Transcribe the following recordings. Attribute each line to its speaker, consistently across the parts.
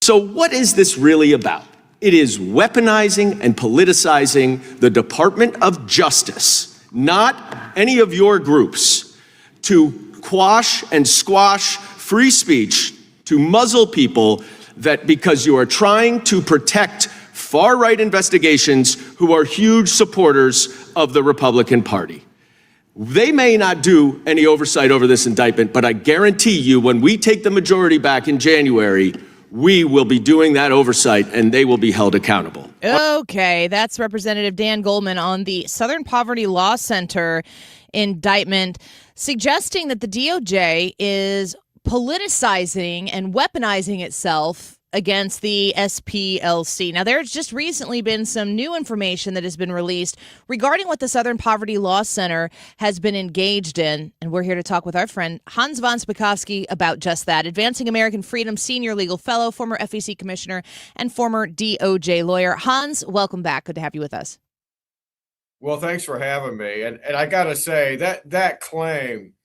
Speaker 1: So what is this really about? It is weaponizing and politicizing the Department of Justice, not any of your groups, to quash and squash free speech, to muzzle people that because you are trying to protect far-right investigations who are huge supporters of the Republican Party. They may not do any oversight over this indictment, but I guarantee you when we take the majority back in January, we will be doing that oversight and they will be held accountable.
Speaker 2: Okay, that's Representative Dan Goldman on the Southern Poverty Law Center indictment, suggesting that the DOJ is politicizing and weaponizing itself against the SPLC. Now, there's just recently been some new information that has been released regarding what the Southern Poverty Law Center has been engaged in. And we're here to talk with our friend Hans von Spakovsky about just that. Advancing American Freedom Senior Legal Fellow, former FEC Commissioner, and former DOJ lawyer. Hans, welcome back. Good to have you with us.
Speaker 3: Well, thanks for having me. And I got to say that claim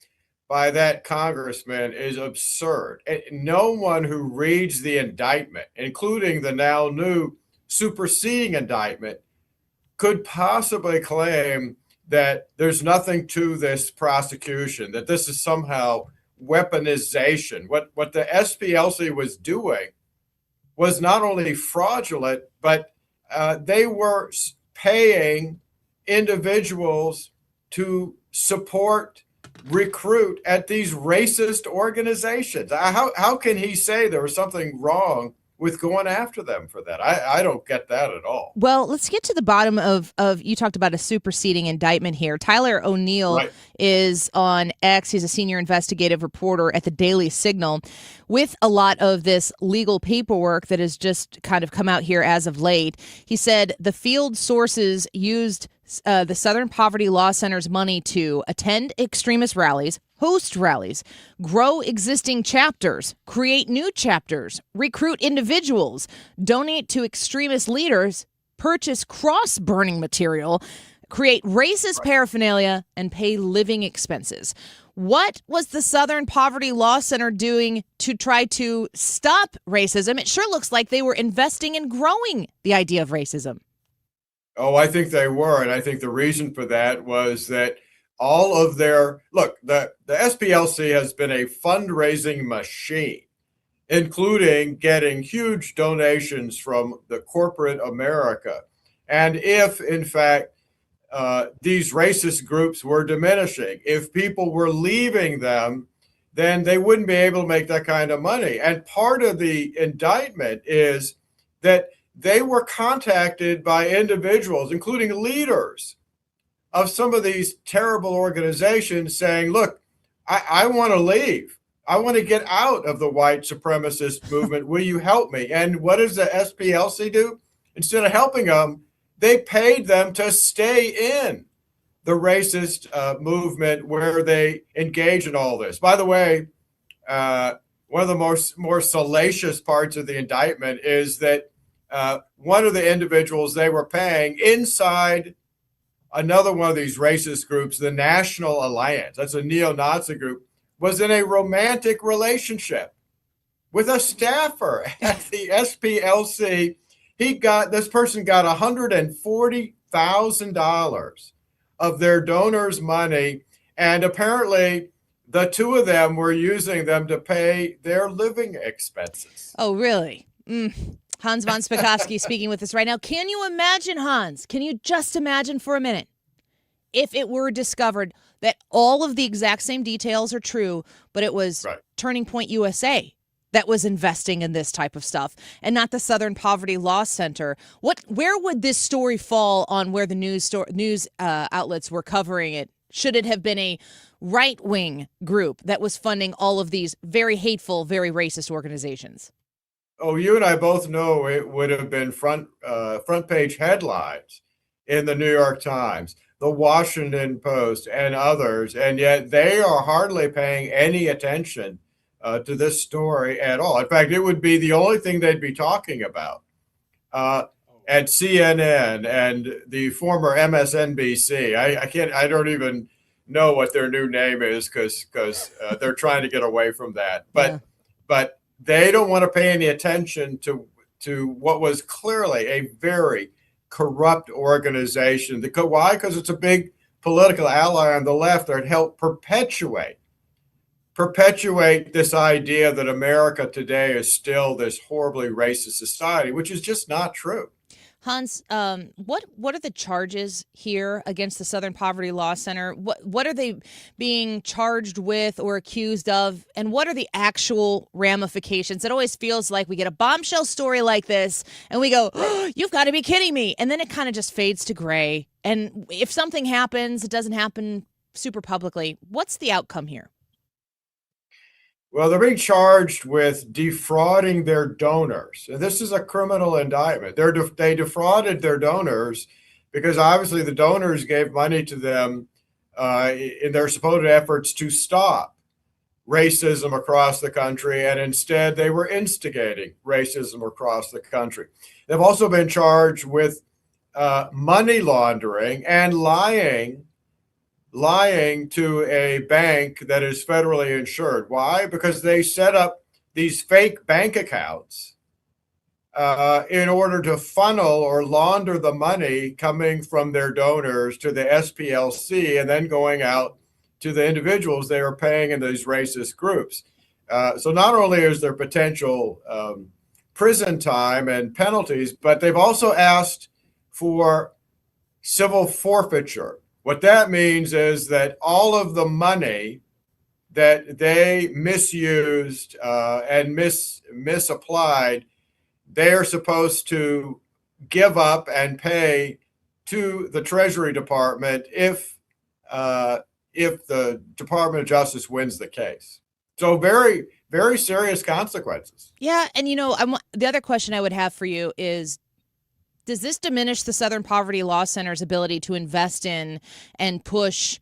Speaker 3: by that congressman is absurd. No one who reads the indictment, including the now new superseding indictment, could possibly claim that there's nothing to this prosecution, that this is somehow weaponization. What the SPLC was doing was not only fraudulent, but they were paying individuals to support, recruit at these racist organizations. How can he say there was something wrong with going after them for that? I don't get that at all.
Speaker 2: Well, let's get to the bottom of you talked about a superseding indictment here. Tyler O'Neill is on X. He's a senior investigative reporter at the Daily Signal with a lot of this legal paperwork that has just kind of come out here as of late. He said the field sources used the Southern Poverty Law Center's money to attend extremist rallies, host rallies, grow existing chapters, create new chapters, recruit individuals, donate to extremist leaders, purchase cross-burning material, create racist paraphernalia, and pay living expenses. What was the Southern Poverty Law Center doing to try to stop racism? It sure looks like they were investing in growing the idea of racism.
Speaker 3: Oh, I think they were. And I think the reason for that was that all of their, look, the SPLC has been a fundraising machine, including getting huge donations from the corporate America. And if, in fact, these racist groups were diminishing, if people were leaving them, then they wouldn't be able to make that kind of money. And part of the indictment is that they were contacted by individuals, including leaders of some of these terrible organizations saying, look, I want to leave. I want to get out of the white supremacist movement. Will you help me? And what does the SPLC do? Instead of helping them, they paid them to stay in the racist movement where they engage in all this. By the way, one of the more salacious parts of the indictment is that one of the individuals they were paying inside another one of these racist groups, the National Alliance, that's a neo-Nazi group, was in a romantic relationship with a staffer at the SPLC. This person got $140,000 of their donors' money, and apparently the two of them were using them to pay their living expenses.
Speaker 2: Oh, really? Hans von Spakovsky speaking with us right now. Can you imagine, Hans? Can you just imagine for a minute if it were discovered that all of the exact same details are true, but it was Turning Point USA that was investing in this type of stuff and not the Southern Poverty Law Center? Where would this story fall on where the news outlets were covering it? Should it have been a right-wing group that was funding all of these very hateful, very racist organizations?
Speaker 3: Oh, you and I both know it would have been front page headlines in the New York Times, the Washington Post, and others, and yet they are hardly paying any attention to this story at all. In fact, it would be the only thing they'd be talking about at CNN and the former MSNBC. I don't even know what their new name is because they're trying to get away from that. But they don't want to pay any attention to what was clearly a very corrupt organization. Why? Because it's a big political ally on the left that helped perpetuate this idea that America today is still this horribly racist society, which is just not true.
Speaker 2: Hans, what are the charges here against the Southern Poverty Law Center? What are they being charged with or accused of? And what are the actual ramifications? It always feels like we get a bombshell story like this and we go, oh, you've got to be kidding me. And then it kind of just fades to gray. And if something happens, it doesn't happen super publicly. What's the outcome here?
Speaker 3: Well, they're being charged with defrauding their donors. And this is a criminal indictment. They defrauded their donors because obviously the donors gave money to them in their supposed efforts to stop racism across the country. And instead, they were instigating racism across the country. They've also been charged with money laundering and lying to a bank that is federally insured. Why? Because they set up these fake bank accounts in order to funnel or launder the money coming from their donors to the SPLC and then going out to the individuals they are paying in these racist groups. So not only is there potential prison time and penalties, but they've also asked for civil forfeiture. What that means is that all of the money that they misused and misapplied, they are supposed to give up and pay to the Treasury Department if the Department of Justice wins the case. So very, very serious consequences.
Speaker 2: Yeah, and the other question I would have for you is, does this diminish the Southern Poverty Law Center's ability to invest in and push,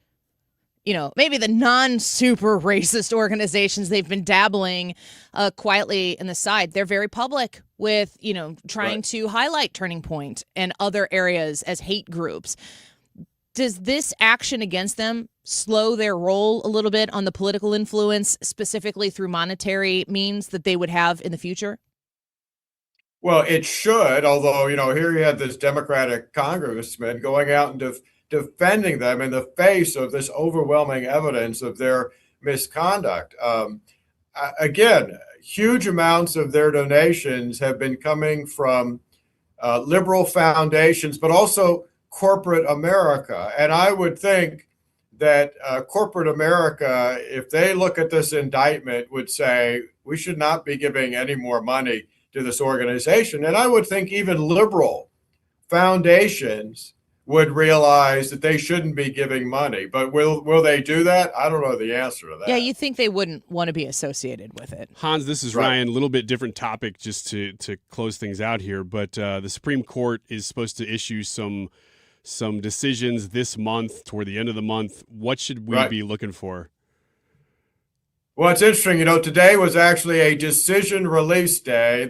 Speaker 2: maybe the non-super racist organizations they've been dabbling quietly in the side? They're very public with, trying to highlight Turning Point and other areas as hate groups. Does this action against them slow their role a little bit on the political influence, specifically through monetary means that they would have in the future?
Speaker 3: Well, it should, although, here you had this Democratic congressman going out and defending them in the face of this overwhelming evidence of their misconduct. Again, huge amounts of their donations have been coming from liberal foundations, but also corporate America. And I would think that corporate America, if they look at this indictment, would say, we should not be giving any more money to this organization. And I would think even liberal foundations would realize that they shouldn't be giving money. But will they do that? I don't know the answer to that.
Speaker 2: Yeah, you think they wouldn't want to be associated with it.
Speaker 4: Hans, this is Ryan. A little bit different topic just to close things out here. But the Supreme Court is supposed to issue some decisions this month, toward the end of the month. What should we be looking for?
Speaker 3: Well, it's interesting. Today was actually a decision release day.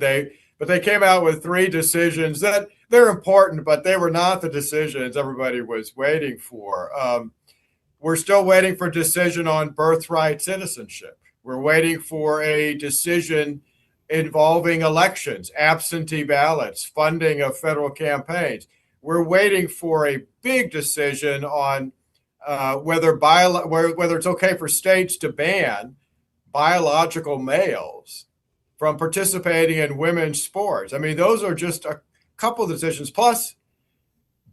Speaker 3: They came out with 3 decisions that they're important, but they were not the decisions everybody was waiting for. We're still waiting for a decision on birthright citizenship. We're waiting for a decision involving elections, absentee ballots, funding of federal campaigns. We're waiting for a big decision on whether it's okay for states to ban biological males from participating in women's sports. I mean, those are just a couple of decisions, plus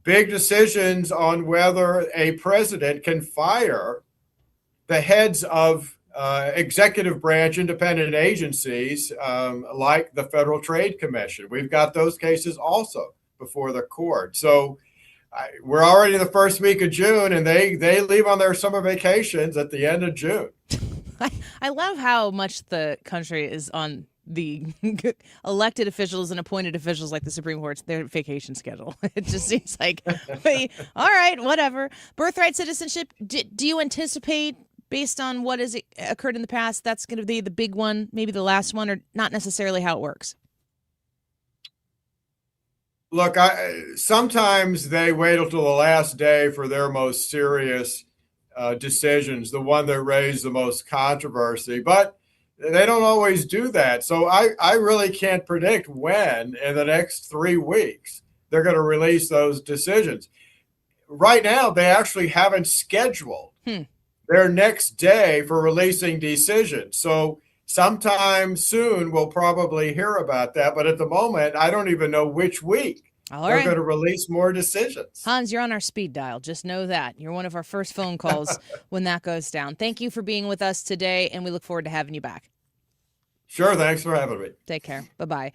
Speaker 3: big decisions on whether a president can fire the heads of executive branch independent agencies like the Federal Trade Commission. We've got those cases also before the court. So we're already in the first week of June, and they leave on their summer vacations at the end of June.
Speaker 2: I love how much the country is on the elected officials and appointed officials like the Supreme Court's their vacation schedule. It just seems like, all right, whatever. Birthright citizenship, do you anticipate, based on what has occurred in the past, that's going to be the big one, maybe the last one, or not necessarily how it works?
Speaker 3: Look, sometimes they wait until the last day for their most serious decisions, the one that raised the most controversy. But they don't always do that. So I really can't predict when in the next 3 weeks they're going to release those decisions. Right now, they actually haven't scheduled their next day for releasing decisions. So sometime soon we'll probably hear about that. But at the moment, I don't even know which week they're going to release more decisions.
Speaker 2: Hans, you're on our speed dial. Just know that. You're one of our first phone calls when that goes down. Thank you for being with us today, and we look forward to having you back.
Speaker 3: Sure. Thanks for having me.
Speaker 2: Take care. Bye-bye.